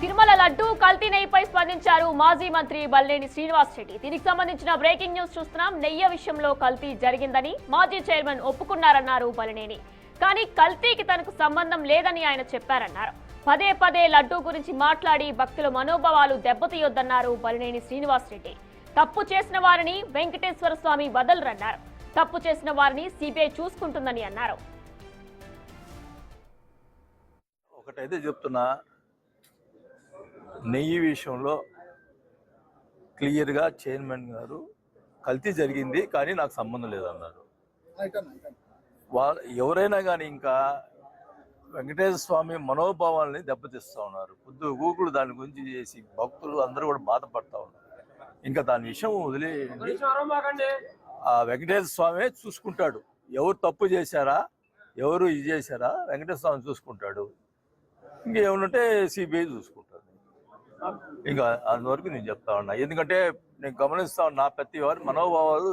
తిరుమల లడ్డూ కల్తీ నెయ్యిపై స్పందించారు మాజీ మంత్రి బల్లేని శ్రీనివాస్ రెడ్డి. దీనికి సంబంధించిన బ్రేకింగ్ న్యూస్ చూస్తున్నాం. నెయ్యి విషయంలో కల్తీ జరిగిందని మాజీ చైర్మన్ ఒప్పుకున్నారన్నారు బలినేని. కానీ కల్తీకి తనకు సంబంధం లేదని ఆయన చెప్పారన్నారు. పదే పదే లడ్డూ గురించి మాట్లాడి భక్తుల మనోభావాలు దెబ్బతీయొద్దన్నారు బలినేని శ్రీనివాస్ రెడ్డి. తప్పు చేసిన వారిని వెంకటేశ్వర స్వామి వదలరన్నారు. తప్పు చేసిన వారిని సిబిఐ చూసుకుంటుందని అన్నారు. ఒకటైతే చెప్తున్నా, నెయ్యి విషయంలో క్లియర్గా చైర్మన్ గారు కల్తీ జరిగింది కానీ నాకు సంబంధం లేదన్నారు. ఎవరైనా కానీ ఇంకా వెంకటేశ్వర స్వామి మనోభావాల్ని దెబ్బతీస్తూ ఉన్నారు. పొద్దు గూగులు దాని గురించి చేసి భక్తులు అందరూ కూడా బాధపడతా ఉన్నారు. ఇంకా దాని విషయం వదిలేయండి. ఆ వెంకటేశ్వర స్వామి చూసుకుంటాడు. ఎవరు తప్పు చేశారా, ఎవరు ఇది చేశారా, వెంకటేశ్వర స్వామి చూసుకుంటాడు. ఇంకేమనుంటే సిబిఐ చూసుకుంటాడు. ఇంకా అందువరకు నేను చెప్తా ఉన్నా. ఎందుకంటే నేను గమనిస్తా ఉన్నా ప్రతి వారి మనోభావాలు